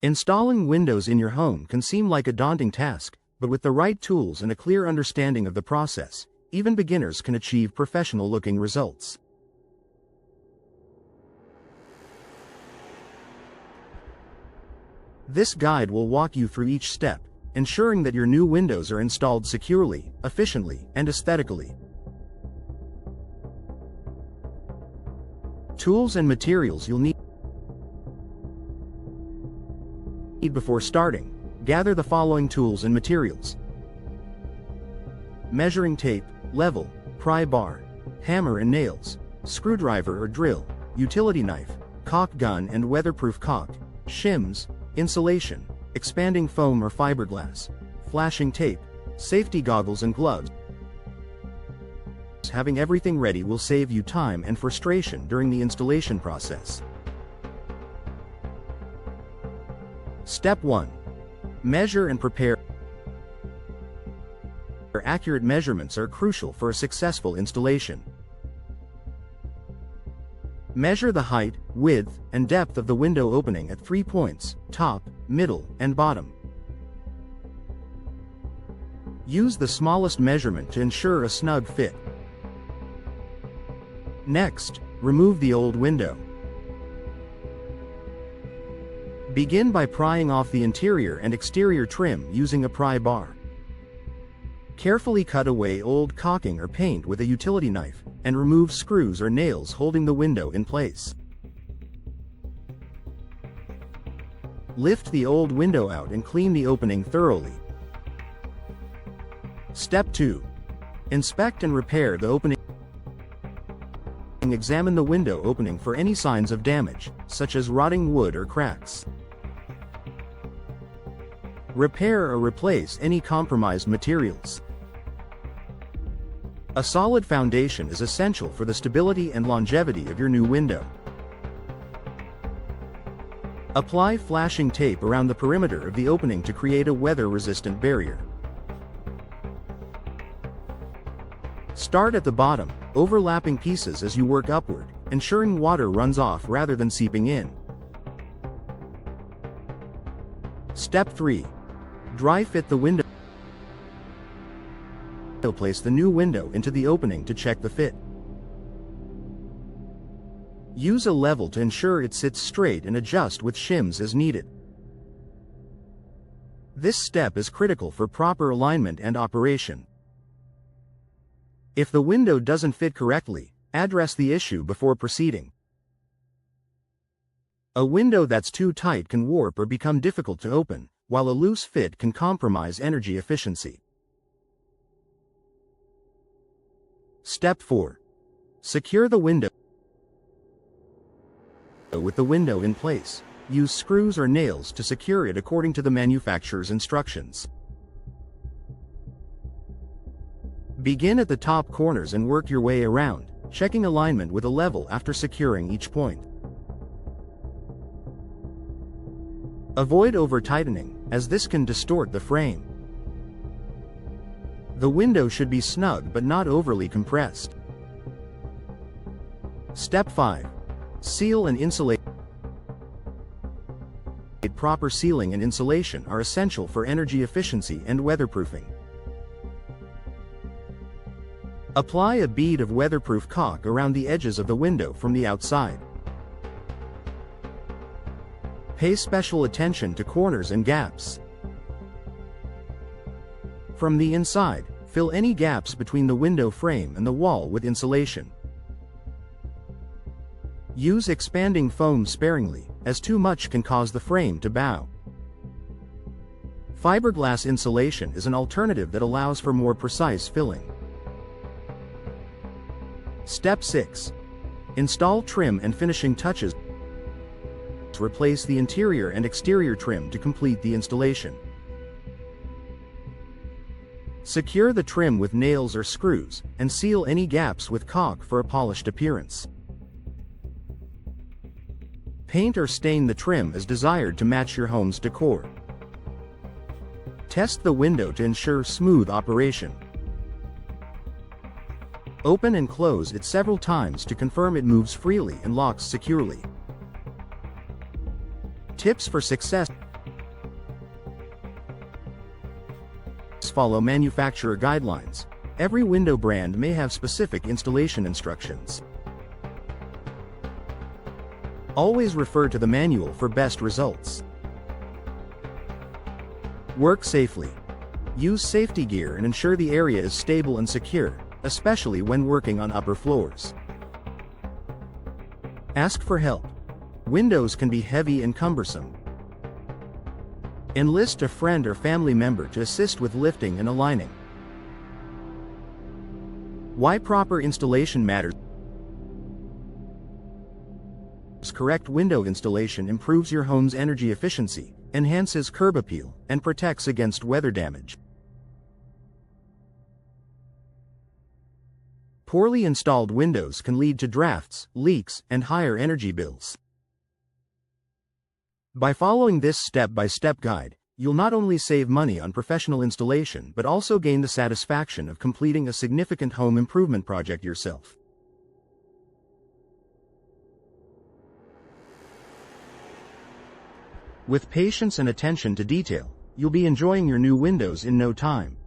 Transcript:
Installing windows in your home can seem like a daunting task, but with the right tools and a clear understanding of the process, even beginners can achieve professional-looking results. This guide will walk you through each step, ensuring that your new windows are installed securely, efficiently, and aesthetically. Tools and materials you'll need before starting. Gather the following tools and materials: measuring tape, level, pry bar, hammer and nails, screwdriver or drill, utility knife, caulk gun and weatherproof caulk, shims, insulation, expanding foam or fiberglass, flashing tape, safety goggles and gloves. Having everything ready will save you time and frustration during the installation process. Step 1. Measure and prepare. Accurate measurements are crucial for a successful installation. Measure the height, width, and depth of the window opening at 3 points: top, middle, and bottom. Use the smallest measurement to ensure a snug fit. Next, remove the old window. Begin by prying off the interior and exterior trim using a pry bar. Carefully cut away old caulking or paint with a utility knife, and remove screws or nails holding the window in place. Lift the old window out and clean the opening thoroughly. Step 2. Inspect and repair the opening. Examine the window opening for any signs of damage, such as rotting wood or cracks. Repair or replace any compromised materials. A solid foundation is essential for the stability and longevity of your new window. Apply flashing tape around the perimeter of the opening to create a weather-resistant barrier. Start at the bottom, overlapping pieces as you work upward, ensuring water runs off rather than seeping in. Step 3. Dry fit the window. Place the new window into the opening to check the fit. Use a level to ensure it sits straight and adjust with shims as needed. This step is critical for proper alignment and operation. If the window doesn't fit correctly, address the issue before proceeding. A window that's too tight can warp or become difficult to open, while a loose fit can compromise energy efficiency. Step 4. Secure the window. With the window in place, use screws or nails to secure it according to the manufacturer's instructions. Begin at the top corners and work your way around, checking alignment with a level after securing each point. Avoid over-tightening, as this can distort the frame. The window should be snug but not overly compressed. Step 5. Seal and insulate. Proper sealing and insulation are essential for energy efficiency and weatherproofing. Apply a bead of weatherproof caulk around the edges of the window from the outside. Pay special attention to corners and gaps. From the inside, fill any gaps between the window frame and the wall with insulation. Use expanding foam sparingly, as too much can cause the frame to bow. Fiberglass insulation is an alternative that allows for more precise filling. Step 6. Install trim and finishing touches. Replace the interior and exterior trim to complete the installation. Secure the trim with nails or screws, and seal any gaps with caulk for a polished appearance. Paint or stain the trim as desired to match your home's decor. Test the window to ensure smooth operation. Open and close it several times to confirm it moves freely and locks securely. Tips for success. follow manufacturer guidelines. Every window brand may have specific installation instructions. Always refer to the manual for best results. Work safely. Use safety gear and ensure the area is stable and secure, especially when working on upper floors. Ask for help. Windows can be heavy and cumbersome. Enlist a friend or family member to assist with lifting and aligning. Why proper installation matters. Correct window installation improves your home's energy efficiency, enhances curb appeal, and protects against weather damage. Poorly installed windows can lead to drafts, leaks, and higher energy bills. By following this step-by-step guide, you'll not only save money on professional installation but also gain the satisfaction of completing a significant home improvement project yourself. With patience and attention to detail, you'll be enjoying your new windows in no time.